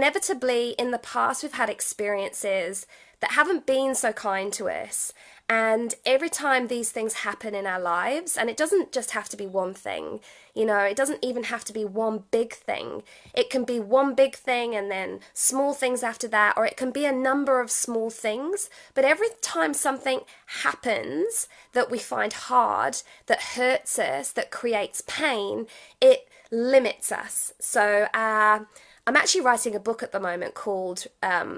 Inevitably, in the past, we've had experiences that haven't been so kind to us. And every time these things happen in our lives, and it doesn't just have to be one thing, it doesn't even have to be one big thing. It can be one big thing and then small things after that, or it can be a number of small things. But every time something happens that we find hard, that hurts us, that creates pain, it limits us. So, I'm actually writing a book at the moment called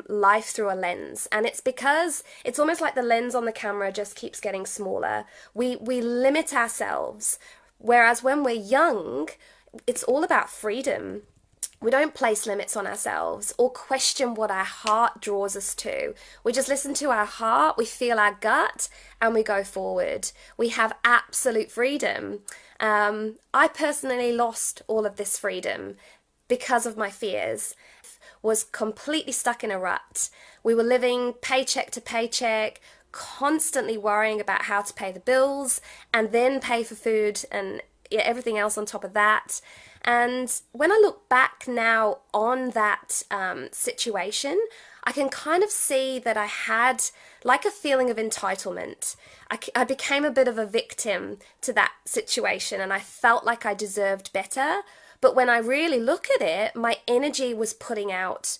Life Through a Lens, and it's because it's almost like the lens on the camera just keeps getting smaller. We limit ourselves, whereas when we're young, it's all about freedom. We don't place limits on ourselves or question what our heart draws us to. We just listen to our heart, we feel our gut, and we go forward. We have absolute freedom. I personally lost all of this freedom because of my fears, was completely stuck in a rut. We were living paycheck to paycheck, constantly worrying about how to pay the bills and then pay for food and everything else on top of that. And when I look back now on that situation, I can kind of see that I had like a feeling of entitlement. I became a bit of a victim to that situation, and I felt like I deserved better. But when I really look at it, my energy was putting out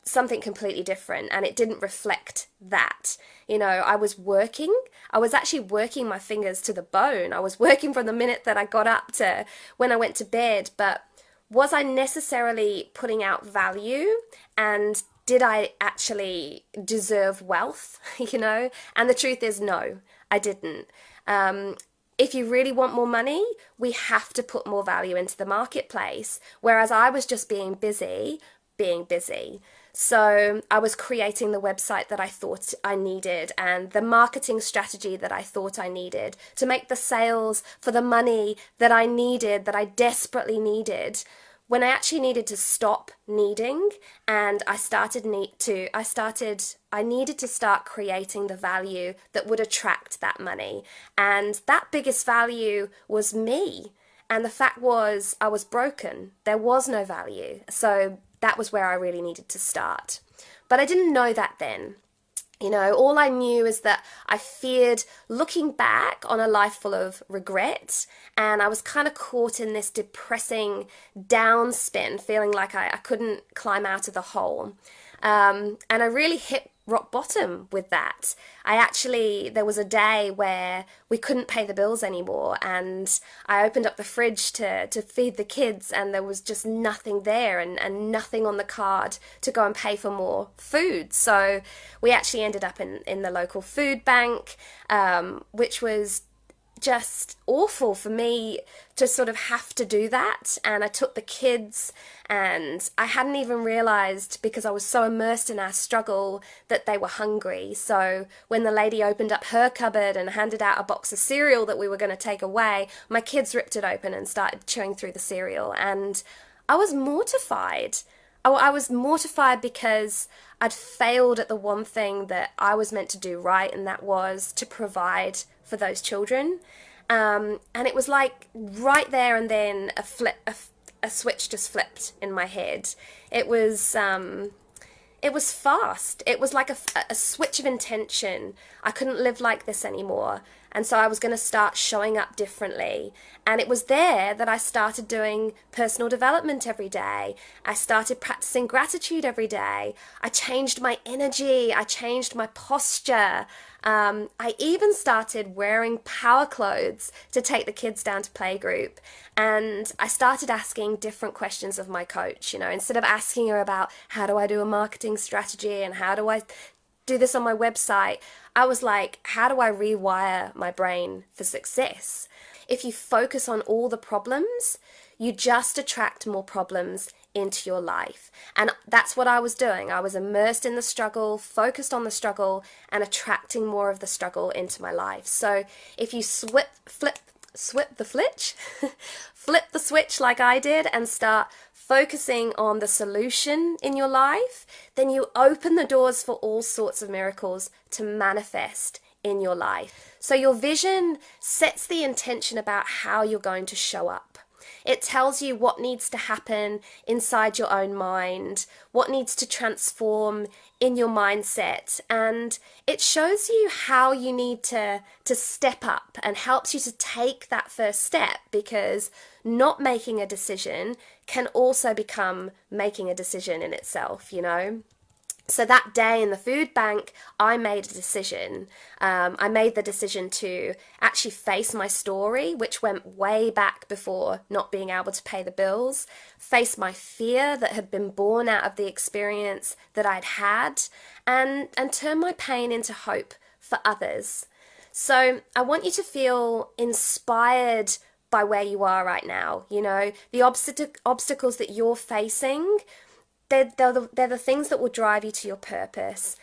something completely different, and it didn't reflect that. I was working. I was actually working my fingers to the bone. I was working from the minute that I got up to when I went to bed. But was I necessarily putting out value? And did I actually deserve wealth? And the truth is, no, I didn't. If you really want more money, we have to put more value into the marketplace. Whereas I was just being busy. So I was creating the website that I thought I needed and the marketing strategy that I thought I needed to make the sales for the money that I needed, that I desperately needed, when I actually needed to stop needing, and I needed to start creating the value that would attract that money. And that biggest value was me. And the fact was, I was broken. There was no value. So that was where I really needed to start. But I didn't know that then. All I knew is that I feared looking back on a life full of regret, and I was kind of caught in this depressing downspin, feeling like I couldn't climb out of the hole. And I really hit rock bottom with that. There was a day where we couldn't pay the bills anymore, and I opened up the fridge to feed the kids, and there was just nothing there and nothing on the card to go and pay for more food. So we actually ended up in the local food bank, which was just awful for me to sort of have to do that. And I took the kids, and I hadn't even realized, because I was so immersed in our struggle, that they were hungry. So when the lady opened up her cupboard and handed out a box of cereal that we were going to take away, my kids ripped it open and started chewing through the cereal. And I was mortified. I was mortified because I'd failed at the one thing that I was meant to do right, and that was to provide for those children. And it was like right there and then a switch just flipped in my head. It was fast. It was like a switch of intention. I couldn't live like this anymore. And so I was going to start showing up differently. And it was there that I started doing personal development every day. I started practicing gratitude every day. I changed my energy. I changed my posture. I even started wearing power clothes to take the kids down to playgroup. And I started asking different questions of my coach. Instead of asking her about how do I do a marketing strategy and how do I do this on my website, I was like, how do I rewire my brain for success? If you focus on all the problems, you just attract more problems into your life. And that's what I was doing. I was immersed in the struggle, focused on the struggle, and attracting more of the struggle into my life. So if you flip the switch like I did and start focusing on the solution in your life, then you open the doors for all sorts of miracles to manifest in your life. So your vision sets the intention about how you're going to show up. It tells you what needs to happen inside your own mind, what needs to transform in your mindset, and it shows you how you need to step up and helps you to take that first step, because not making a decision can also become making a decision in itself, you know? So that day in the food bank, I made a decision. I made the decision to actually face my story, which went way back before not being able to pay the bills, face my fear that had been born out of the experience that I'd had, and turn my pain into hope for others. So I want you to feel inspired by where you are right now. You know, the obstacles that you're facing, they're the things that will drive you to your purpose.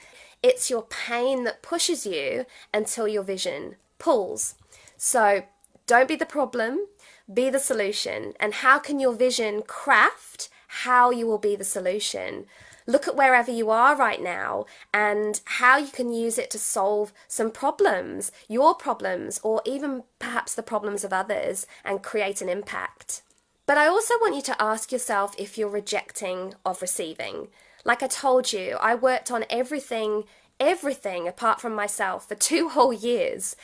It's your pain that pushes you until your vision pulls. So don't be the problem, be the solution. And how can your vision craft how you will be the solution? Look at wherever you are right now and how you can use it to solve some problems, your problems, or even perhaps the problems of others, and create an impact. But I also want you to ask yourself if you're rejecting of receiving. Like I told you, I worked on everything apart from myself for 2 whole years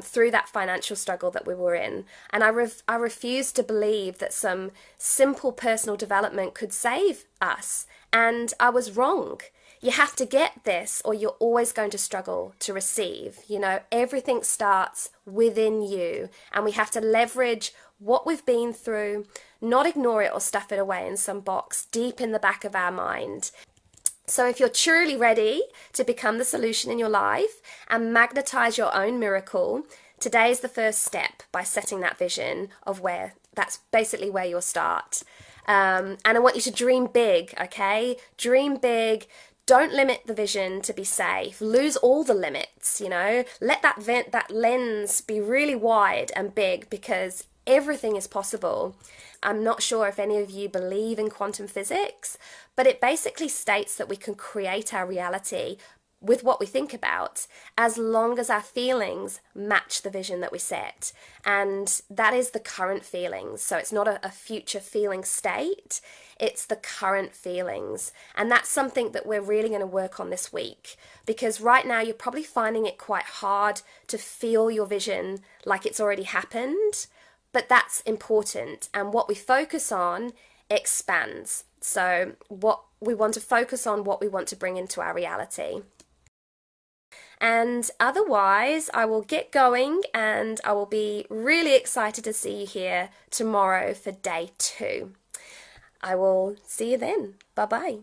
through that financial struggle that we were in. And I refused to believe that some simple personal development could save us. And I was wrong. You have to get this or you're always going to struggle to receive. You know, everything starts within you, and we have to leverage what we've been through, not ignore it or stuff it away in some box deep in the back of our mind. So if you're truly ready to become the solution in your life and magnetize your own miracle, today is the first step by setting that vision of where that's basically where you'll start. And I want you to dream big, okay? Dream big. Don't limit the vision to be safe. Lose all the limits, you know? Let that lens be really wide and big, because everything is possible. I'm not sure if any of you believe in quantum physics, but it basically states that we can create our reality with what we think about, as long as our feelings match the vision that we set. And that is the current feelings. So it's not a future feeling state, it's the current feelings. And that's something that we're really going to work on this week, because right now you're probably finding it quite hard to feel your vision like it's already happened. But that's important, and what we focus on expands. So what we want to focus on, what we want to bring into our reality. And otherwise, I will get going, and I will be really excited to see you here tomorrow for day 2. I will see you then. Bye-bye.